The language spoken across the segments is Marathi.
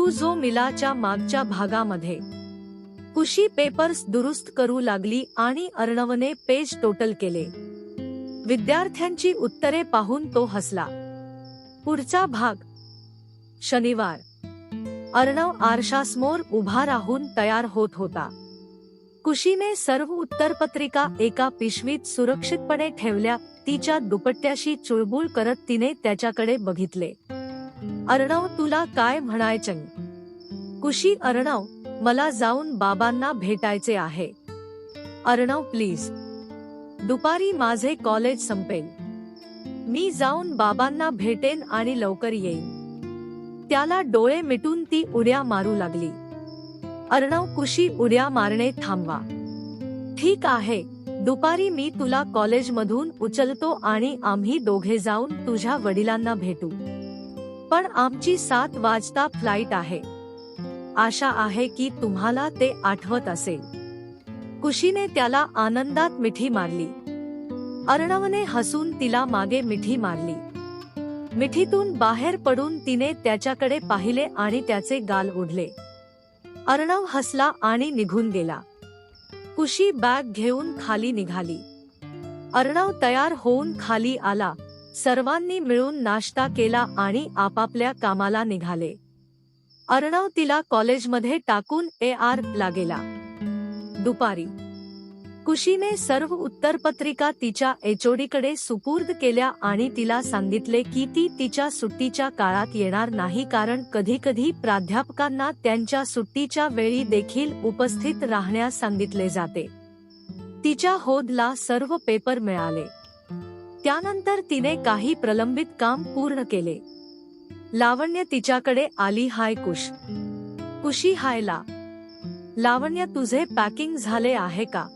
टू जो मिलाच्या मागच्या भागामध्ये कुशी पेपर्स दुरुस्त करू लागली आणि अर्णवने पेज टोटल केले. विद्यार्थ्यांची उत्तरे पाहून तो हसला. पुढचा भाग. शनिवार. अर्णव आरशासमोर उभा राहून तयार होत होता. कुशीने सर्व उत्तरपत्रिका एका पिशवीत सुरक्षितपणे ठेवल्या. तिच्या दुपट्ट्याशी चुळबुळ करत तिने त्याच्याकडे बघितले. अर्णव, तुला काय म्हणायचं? कुशी. अर्णव, मला जाऊन बाबांना भेटायचे आहे. अर्णव, प्लीज. दुपारी माझे कॉलेज संपेल. मी जाऊन बाबांना भेटेन आणि लवकर येईन. त्याला डोळे मिटून ती उड्या मारू लागली. अर्णव. कुशी, उड्या मारणे थांबवा. ठीक आहे, दुपारी मी तुला कॉलेजमधून उचलतो आणि आम्ही दोघे जाऊन तुझ्या वडिलांना भेटू. पण आमची 7 वाजता फ्लाईट आहे. आशा आहे की तुम्हाला ते आठवत असेल. कुशीने त्याला आनंदात मिठी मारली. अर्णवने हसून तिला मागे मिठी मारली. मिठीतून बाहेर पडून तिने त्याच्याकडे पाहिले आणि त्याचे गाल ओढले. अर्णव हसला आणि निघून गेला. कुशी बॅग घेऊन खाली निघाली. अर्णव तयार होऊन खाली आला. सर्वांनी मिळून नाश्ता केला आणि आपापल्या कामाला निघाले. अर्णव तिला कॉलेजमध्ये टाकून AR ला गेला. दुपारी कुशीने सर्व उत्तरपत्रिका तिच्या HOD कडे सुपूर्द केल्या आणि तिला सांगितले की ती तिच्या सुट्टीच्या काळात येणार नाही, कारण कधीकधी प्राध्यापकांना त्यांच्या सुट्टीच्या वेळी देखील उपस्थित राहण्यास सांगितले जाते. तिच्या होदला सर्व पेपर मिळाले. त्यानंतर तिने काही प्रलंबित काम पूर्ण केले. लावण्य तिच्याकडे आली. हाय कुश. कुशी. हायला. लावण्य, तुझे पॅकिंग झाले आहे का?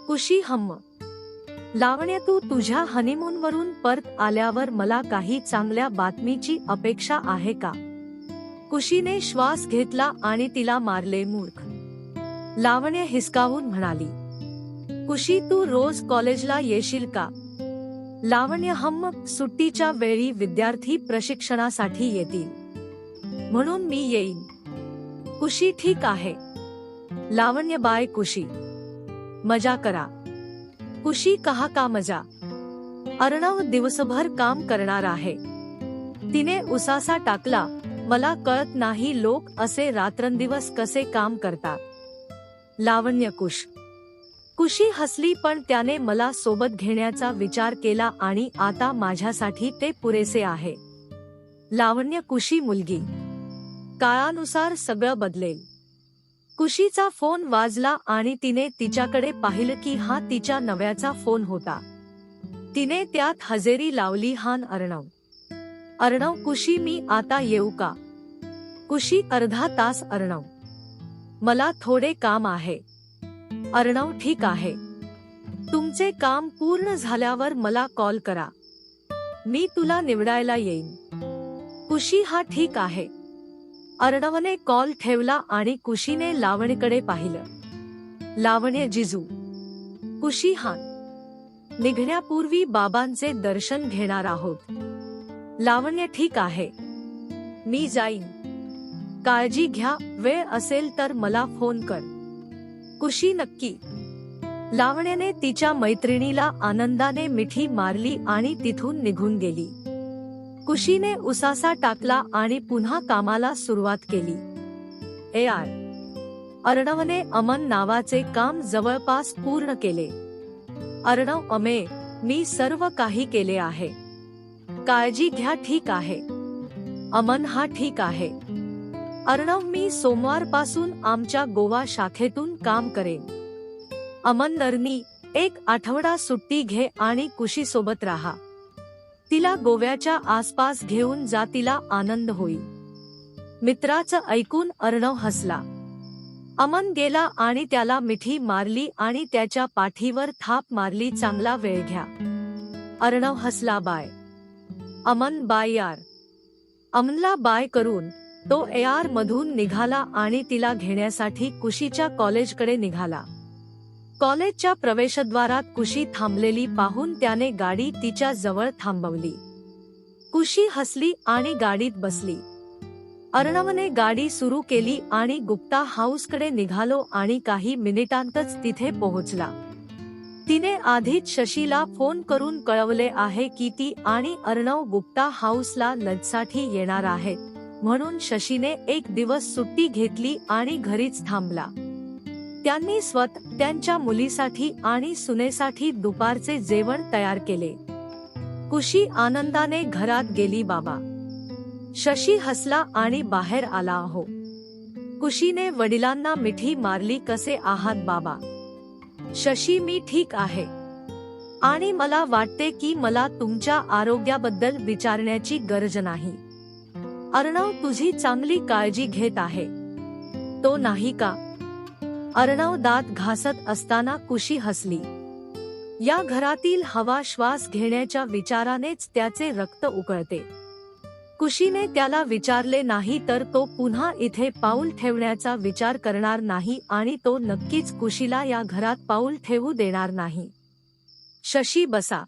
कुशी. हम्म. लावण्य, तू तुझ्या हनीमूनवरून परत आल्यावर मला काही चांगल्या बातमीची अपेक्षा आहे का? कुशीने श्वास घेतला आणि तिला मारले. मूर्ख. लावण्य हिसकावून म्हणाली. कुशी, तू रोज कॉलेजला येशील का? लावण्य. हम्म, सुट्टीच्या वेळी विद्यार्थी प्रशिक्षणासाठी येतील, म्हणून मी येईन. कुशी. ठीक आहे. लावण्य. बाय कुशी. मजा करा. कुशी. कहा का मजा? अर्णव दिवसभर काम करणार आहे. तिने उसासा टाकला. मला कळत नाही, लोक असे रात्रंदिवस कसे काम करतात. लावण्य. कुश. कुशी हसली, पण त्याने मला सोबत घेण्याचा विचार केला आणि आता माझ्यासाठी ते पुरेसे आहे. लावण्य. कुशी. मुलगी. काळानुसार सगळं बदलेल. कुशीचा फोन वाजला आणि तिने तिच्याकडे पाहिलं की हा तिच्या नव्याचा फोन होता. तिने त्यात हजेरी लावली. हान अर्णव. अर्णव. कुशी. मी आता येऊ का? कुशी. अर्धा तास. अर्णव. मला थोडे काम आहे. अर्णव. ठीक आहे. तुमचे काम पूर्ण झाल्यावर मला कॉल करा. मी तुला निवडायला येईन. कुशी. हा ठीक आहे. अर्णवने कॉल ठेवला आणि कुशीने लावणीकडे पाहिलं. लावण्य. जिजू. कुशी. हान. निघण्यापूर्वी बाबांचे दर्शन घेणार आहोत. लावण्य. ठीक आहे, मी जाईन. काळजी घ्या. वेळ असेल तर मला फोन कर. कुशी. नक्की. लावण्याने तिच्या मैत्रिणीला आनंदाने मिठी मारली आणि तिथून निघून गेली. कुशीने उसासा टाकला आणि पुन्हा कामाला सुरुवात केली. AR. अर्णवने अमन नावाचे काम जवळपास पूर्ण केले. अर्णव. अमे, मी सर्व काही केले आहे. काळजी घ्या. ठीक आहे. अमन. हा ठीक आहे. अर्णव. मी सोमवारपासून आमच्या गोवा शाखेतून काम करेन. अमन. नरनी, 1 आठवडा सुट्टी घे आणि कुशी सोबत राहा. तिला गोव्याच्या आसपास घेऊन जा, तिला आनंद होईल. मित्राचं ऐकून अर्णव हसला. अमन गेला आणि त्याला मिठी मारली आणि त्याच्या पाठीवर थाप मारली. चांगला वेळ घ्या. अर्णव हसला. बाय. अमन. बाय यार. अमनला बाय करून तो AR मधून निघाला आणि तिला घेण्यासाठी कुशीच्या कॉलेजकडे निघाला. कॉलेजच्या प्रवेशद्वारात कुशी थांबलेली पाहून त्याने गाडी तिच्या जवळ थांबवली. कुशी हसली आणि गाडीत बसली. अर्णवने गाडी सुरू केली आणि गुप्ता हाऊसकडे निघालो आणि काही मिनिटांतच तिथे पोहोचला. तिने आधीच शशीला फोन करून कळवले आहे की ती आणि अर्णव गुप्ता हाऊसला लंचसाठी येणार आहेत, म्हणून शशीने एक दिवस सुट्टी घेतली आणि घरीच थांबला. त्यांनी त्यांच्या मुलीसाठी आणि सुनेसाठी दुपारचे जेवण तयार केले. कुशी आनंदाने घरात गेली. बाबा. शशी हसला आणि बाहेर आला. हो. कुशीने वडिलांना मिठी मारली. कसे आहात बाबा? शशी, मी ठीक आहे आणि मला वाटते की मला तुमच्या आरोग्याबद्दल विचारण्याची गरज नाही. अर्णव तुझी चांगली काळजी घेत आहे. तो नाही का? अर्णव दात घासत असताना कुशी हसली. या घरातील हवा श्वास घेण्याच्या विचारानेच त्याचे रक्त उकळते. कुशीने त्याला विचारले नाही तर तो पुन्हा इथे पाऊल ठेवण्याचा विचार करणार नाही आणि तो नक्कीच कुशीला या घरात पाऊल ठेवू देणार नाही. शशी, बसा.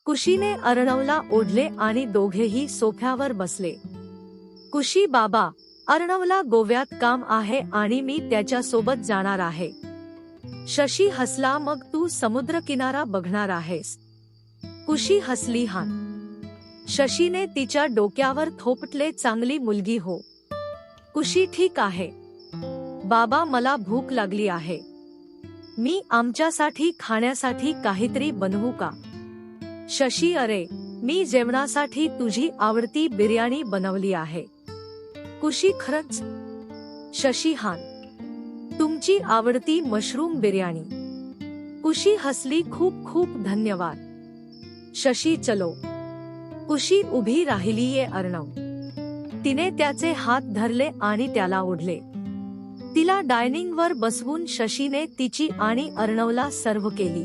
कुशीने अर्णवला ओढले आणि दोघेही सोफ्यावर बसले. कुशी, बाबा, अर्णवला गोव्यात काम आहे आणि मी त्याच्या सोबत जाणार आहे. शशी हसला. मग तू समुद्र किनारा बघणार आहेस? कुशी हसली. हां. शशीने तिच्या डोक्यावर थोपटले. चांगली मुलगी हो. कुशी, ठीक आहे बाबा, मला भूक लागली आहे. मी आमच्यासाठी खाण्यासाठी काहीतरी बनवू का? शशी, अरे, मी जेवणासाठी तुझी आवडती बिर्याणी बनवली आहे. कुशी, खरंच? शशी, हां, तुमची आवडती मशरूम बिर्याणी. कुशी हसली. खूप खूप धन्यवाद. शशी, चलो. कुशी उभी राहिलीये. अर्णव. तिने त्याचे हात धरले आणि त्याला ओढले. तिला डायनिंगवर बसवून शशीने तिची आणि अर्णवला सर्व्ह केली.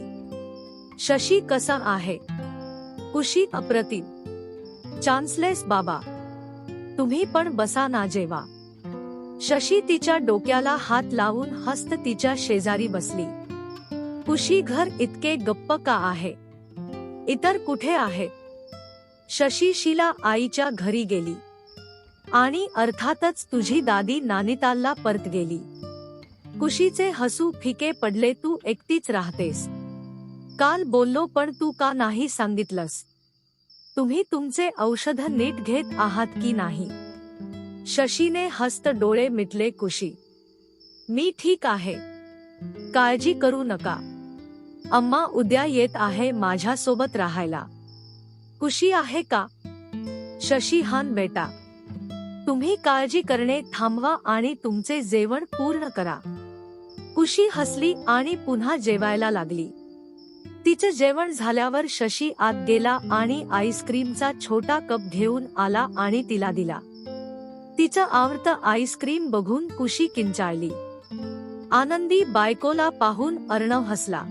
शशी, कसा आहे? कुशी, अप्रतिम. चान्सलेस बाबा. तुम्ही पण बसा ना जेवा. शशी तिच्या डोक्याला हात लावून हस्त तिच्या शेजारी बसली. कुशी, घर इतके गप्प का आहे? इतर कुठे आहे? शशी, शीला आईच्या घरी गेली आणि अर्थातच तुझी दादी नानितालला परत गेली. कुशीचे हसू फिके पडले. तू एकटीच राहतेस? काल बोललो पण तू का नाही सांगितलंस? तुम्ही तुमचे औषध नीट घेत आहात की नाही? शशीने हस्त डोळे मिटले. कुशी, मी ठीक आहे, काळजी करू नका. अम्मा उद्या येत आहे माझ्यासोबत राहायला. कुशी, आहे का? शशी, हान बेटा. तुम्ही काळजी करणे थांबवा आणि तुमचे जेवण पूर्ण करा. कुशी हसली आणि पुन्हा जेवायला लागली. तिचं जेवण झाल्यावर शशी आत गेला आणि आईस्क्रीमचा छोटा कप घेऊन आला आणि तिला दिला. तिचं आवडतं आईस्क्रीम बघून कुशी किंचाळली. आनंदी बायकोला पाहून अर्णव हसला.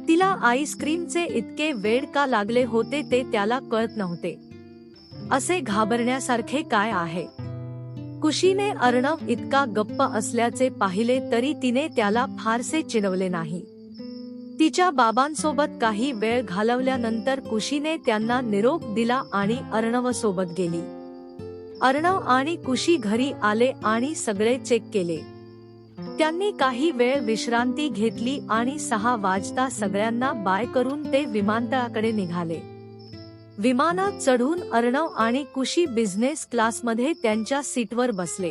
तिला आईस्क्रीमचे इतके वेड का लागले होते ते त्याला कळत नव्हते. असे घाबरण्यासारखे काय आहे? कुशीने अर्णव इतका गप्प असल्याचे पाहिले तरी तिने त्याला फारसे चिडवले नाही. तिच्या बाबांसोबत काही वेळ घालवल्यानंतर कुशीने त्यांना निरोप दिला आणि अर्णव सोबत गेली. अर्णव आणि कुशी घरी आले आणि सगळे चेक केले. त्यांनी काही वेळ विश्रांती घेतली आणि 6 वाजता सगळ्यांना बाय करून ते विमानतळाकडे निघाले. विमानात चढून अर्णव आणि कुशी बिझनेस क्लासमध्ये त्यांच्या सीटवर बसले.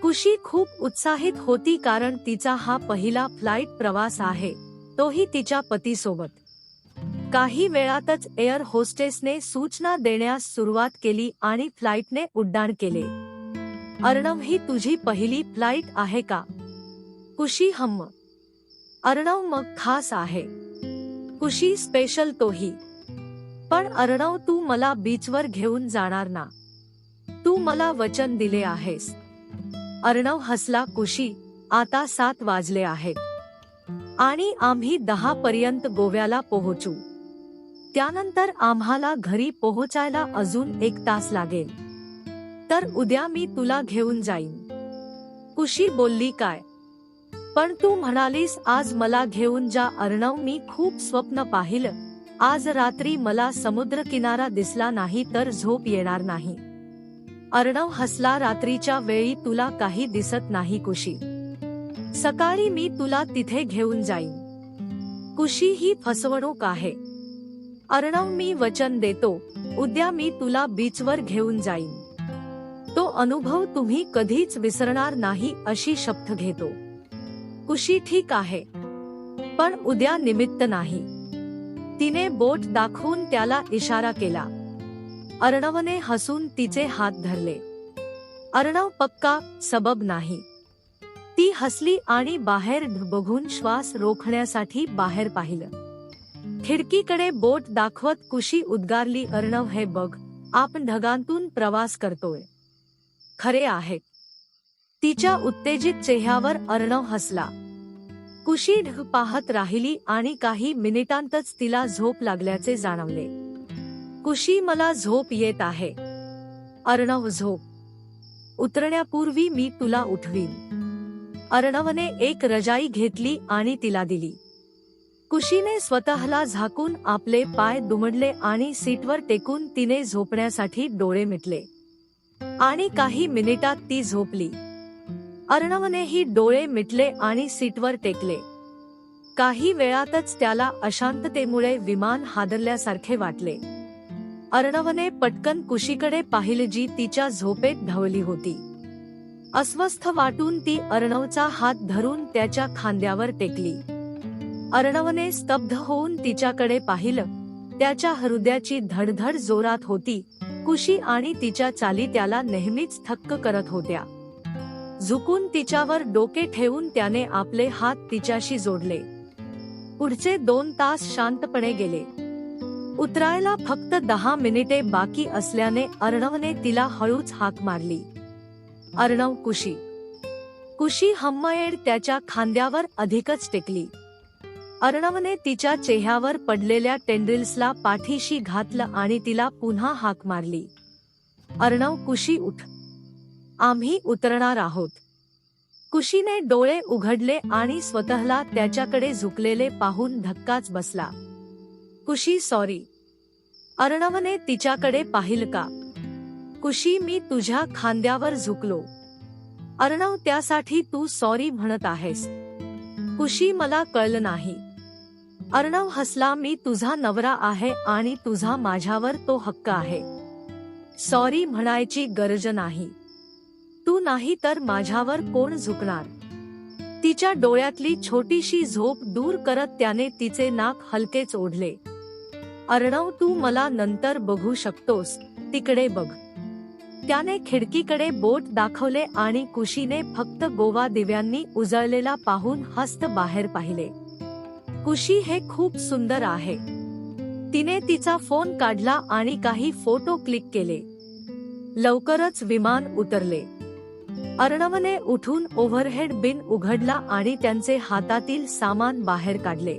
कुशी खूप उत्साहित होती कारण तिचा हा पहिला फ्लाईट प्रवास आहे, तोही तिच्या पतीसोबत. काही वेळातच एअर होस्टेसने सूचना देण्यास सुरुवात केली आणि फ्लाईटने उड्डाण केले. अर्णव, ही तुझी पहिली फ्लाईट आहे का? कुशी, हम्म. अर्णव, मग खास आहे. कुशी, स्पेशल तोही. पण अर्णव, तू मला बीचवर घेऊन जाणार ना? तू मला वचन दिले आहेस. अर्णव हसला. कुशी, आता 7 वाजले आहेत आणि आम्ही 10 पर्यंत गोव्याला पोहोचू. त्यानंतर आम्हाला घरी पोहोचायला अजून 1 तास लागेल. तर उद्या मी तुला घेऊन जाईन. कुशी बोलली. काय? पण तू म्हणालीस आज मला घेऊन जा. अर्णव, मी खूप स्वप्न पाहिलं. आज रात्री मला समुद्र किनारा दिसला नाही तर झोप येणार नाही. अर्णव हसला, रात्रीच्या वेळी तुला काही दिसत नाही कुशी. सकाळी मी तुला तिथे घेऊन जाईन. कुशी, ही फसवणूक आहे. अर्णव, मी वचन देतो, उद्या मी तुला बीचवर घेऊन जाईन. तो अनुभव तुम्ही कधीच विसरणार नाही अशी शपथ घेतो. कुशी, ठीक आहे, पण उद्या निमित्त नाही. तिने बोट दाखवून त्याला इशारा केला. अर्णवने हसून तिचे हात धरले. अर्णव, पक्का सबब नाही. ती हसली आणि बाहेर बघून श्वास रोखण्यासाठी बाहेर पाहिलं. खिडकीकडे बोट दाखवत कुशी उद्गारली, अर्णव, हे बघ, आपण ढगांतून प्रवास करतोय. खरे आहे. तिच्या उत्तेजित चेहऱ्यावर अर्णव हसला. कुशी ढग पाहत राहिली आणि काही मिनिटांतच तिला झोप लागल्याचे जाणवले. कुशी, मला झोप येत आहे. अर्णव, झोप उतरण्यापूर्वी मी तुला उठवीन. अर्णवने एक रजाई घेतली आणि तिला दिली. कुशीने स्वतःला झाकून आपले पाय दुमडले आणि सीटवर टेकून तिने झोपण्यासाठी डोळे मिटले. आणि काही मिनिटात ती झोपली. अर्णवनेही डोळे मिटले आणि सीटवर टेकले. काही वेळातच त्याला अशांततेमुळे विमान हादरल्यासारखे वाटले. अर्णवने पटकन कुशीकडे पाहिले, जी तिच्या झोपेत ढवळली होती. अस्वस्थ वाटून ती अर्णवचा हात धरून त्याच्या खांद्यावर टेकली. अर्णवने स्तब्ध होऊन तिच्याकडे पाहिलं. त्याच्या हृदयाची धडधड जोरात होती. कुशी आणि तिच्या चाली त्याला नेहमीच थक्क करत होत्या. झुकून तिच्यावर डोके ठेवून त्याने आपले हात तिच्याशी जोडले. पुढचे 2 तास शांतपणे गेले. उतरायला फक्त 10 मिनिटे बाकी असल्याने अर्णवने तिला हळूच हाक मारली, अर्णव, कुशी. कुशी हममेड त्याच्या खांद्यावर अधिकच टेकली. अर्णवने तिच्या चेहऱ्यावर पडलेल्या टेंड्रिल्सला पाठीशी घातलं आणि तिला पुन्हा हाक मारली, अर्णव, कुशी, उठ. आम्ही उतरणार आहोत. कुशीने डोळे उघडले आणि स्वतःला त्याच्याकडे झुकलेले पाहून धक्काच बसला. कुशी, सॉरी. अर्णवने तिच्याकडे पाहिलं का? कुशी, मी तुझ्या खांद्यावर झुकलो. अर्णव, त्यासाठी तू सॉरी म्हणत आहेस? कुशी, मला कळलं नाही. अर्णव हसला, मी तुझा नवरा आहे आणि तुझा माझ्यावर तो हक्क आहे. सॉरी म्हणायची गरज नाही. तू नाही तर माझ्यावर कोण झुकणार? तिच्या डोळ्यातली छोटीशी झोप दूर करत त्याने तिचे नाक हलकेच ओढले. अर्णव, तू मला नंतर बघू शकतोस, तिकडे बघ. त्याने खिडकीकडे बोट दाखवले आणि कुशीने फक्त गोवा दिव्यांनी उजळलेला पाहून हस्त बाहेर पाहिले. कुशी, हे खूप सुंदर आहे. तिने तिचा फोन काढला आणि काही फोटो क्लिक केले. लवकरच विमान उतरले. अर्णवने उठून ओव्हरहेड बिन उघडला आणि त्यांचे हातातील सामान बाहेर काढले.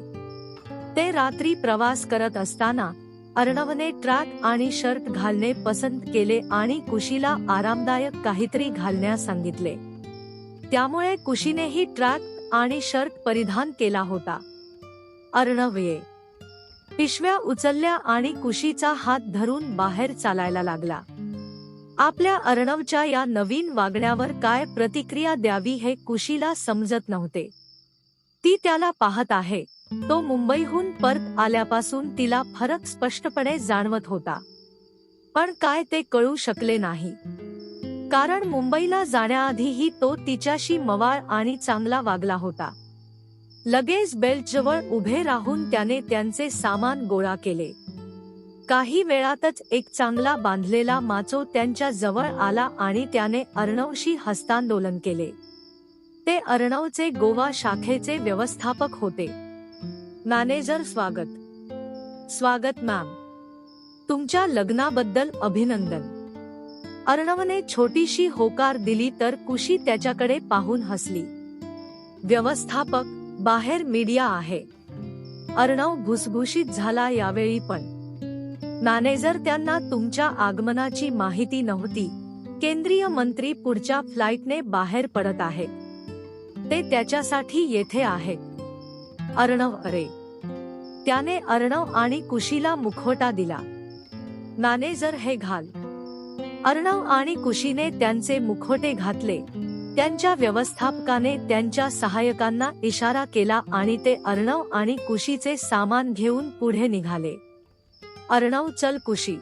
ते रात्री प्रवास करत असताना अर्णवने ट्रॅक आणि शर्ट घालणे पसंत केले आणि कुशीला आरामदायक काहीतरी घालण्यास सांगितले. त्यामुळे कुशीनेही ट्रॅक आणि शर्ट परिधान केला होता. अर्णव ये. पिशव्या उचलल्या आणि कुशीचा हात धरून बाहेर चालायला लागला. आपल्या अर्णवच्या या नवीन वागण्यावर काय प्रतिक्रिया द्यावी हे कुशीला समजत नव्हते. ती त्याला पाहत आहे. तो मुंबईहून परत आल्यापासून तिला फरक स्पष्टपणे जाणवत होता. पण काय ते कळू शकले नाही. कारण मुंबईला जाण्याआधीही तो तिच्याशी मवाळ आणि चांगला वागला होता. लगेच बेल्टजवळ उभे राहून त्याने त्यांचे सामान गोळा केले. काही वेळातच एक चांगला बांधलेला माचो त्यांच्या जवळ आला आणि त्याने अर्णवशी हस्तांदोलन केले. ते अर्णवचे गोवा शाखेचे व्यवस्थापक होते. मॅनेजर, स्वागत. स्वागत मॅम. तुमच्या लग्नाबद्दल अभिनंदन. अर्णवने छोटीशी होकार दिली तर कुशी त्याच्याकडे पाहून हसली. व्यवस्थापक, बाहेर मीडिया आहे. अर्णव भुसभुशीत झाला. यावेळी पण? मॅनेजर, त्यांना तुमच्या आगमनाची माहिती नव्हती. केंद्रीय मंत्री पुढच्या फ्लाईटने बाहेर पडत आहेत. ते त्याच्यासाठी येथे आहेत. अर्णव, अरे. त्याने अर्णव आणि कुशीला मुखवटा दिला. मॅनेजर, हे घाल. अर्णव आणि कुशीने त्यांचे मुखवटे घातले. त्यांच्या व्यवस्थापकाने त्यांच्या सहाय्यकांना इशारा केला आणि ते अर्णव आणि कुशीचे सामान घेऊन पुढे निघाले. अर्णव, चल कुशी.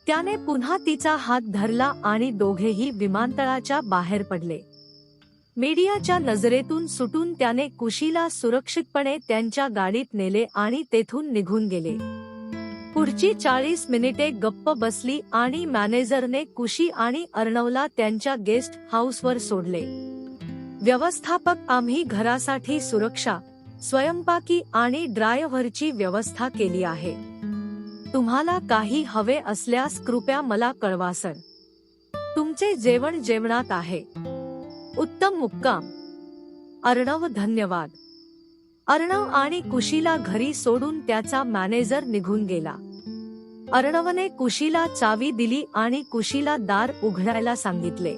त्याने पुन्हा तिचा हात धरला आणि दोघेही विमानतळाच्या बाहेर पडले. मीडियाच्या नजरेतून सुटून त्याने कुशीला सुरक्षितपणे त्यांच्या गाडीत नेले आणि तेथून निघून गेले. पुढची 40 मिनिटे गप्प बसली आणि मॅनेजरने कुशी आणि अर्णवला त्यांच्या गेस्ट हाऊसवर सोडले. व्यवस्थापक, आम्ही घरासाठी सुरक्षा, स्वयंपाकी आणि ड्रायव्हरची व्यवस्था केली आहे. तुम्हाला काही हवे असल्यास कृपया मला कळवा सर. तुमचे जेवण जेवणात आहे. उत्तम मुक्काम. अर्णव, धन्यवाद. अर्णव आणि कुशीला घरी सोडून त्याचा मॅनेजर निघून गेला. अर्णवने कुशीला चावी दिली आणि कुशीला दार उघडायला सांगितले.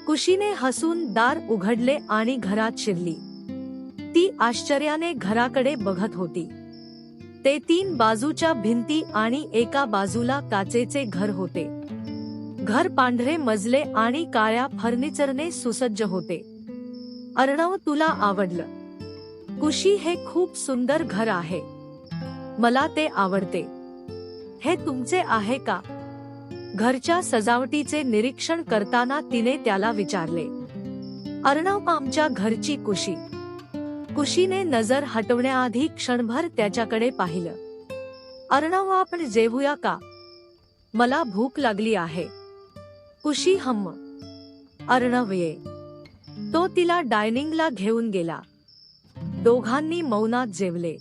कुशीने हसून दार उघडले आणि घरात शिरली. ती आश्चर्याने घराकडे बघत होती. ते 3 बाजूच्या भिंती आणि एका बाजूला काचेचे घर होते. घर पांढरे मजले आणि काळ्या फर्निचरने सुसज्ज होते. अर्णव, तुला आवडलं? कुशी, हे खूप सुंदर घर आहे. मला ते आवडते. हे तुमचे आहे का? घरच्या सजावटीचे निरीक्षण करताना तिने त्याला विचारले. अर्णव, आमच्या घरची. कुशी. कुशीने नजर हटवण्याआधी क्षणभर त्याच्याकडे पाहिलं. अर्णव, आपण जेवूया का? मला भूक लागली आहे. कुशी, हम्म. अर्णव, ये. तो तिला डायनिंगला घेऊन गेला. दोघांनी मौनात जेवले.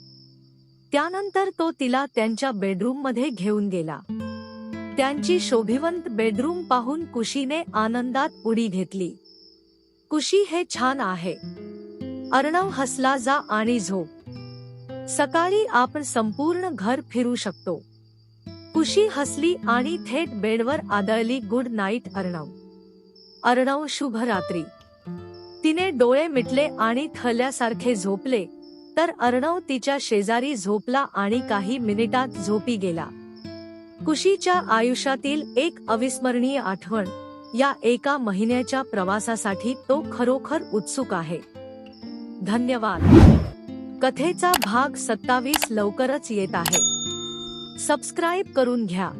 त्यानंतर तो तिला त्यांच्या बेडरूममध्ये घेऊन गेला. त्यांची शोभिवंत बेडरूम पाहून कुशीने आनंदात उडी घेतली. कुशी, हे छान आहे. अर्णव हसला. जा आणि झोप. सकाळी आपण संपूर्ण घर फिरू शकतो. कुशी हसली आणि थेट बेडवर आदळली. Good night Arnav. अर्णव, शुभ रात्री. तिने डोळे मिटले आणि थरल्यासारखे झोपले, तर अर्णव तिच्या शेजारी झोपला आणि काही मिनिटात झोपी गेला. कुशीच्या आयुष्यातील एक अविस्मरणीय आठवण. या एका महिन्याच्या प्रवासासाठी तो खरोखर उत्सुक आहे. धन्यवाद. कथेचा भाग 27 लवकरच येत आहे. सबस्क्राईब करून घ्या.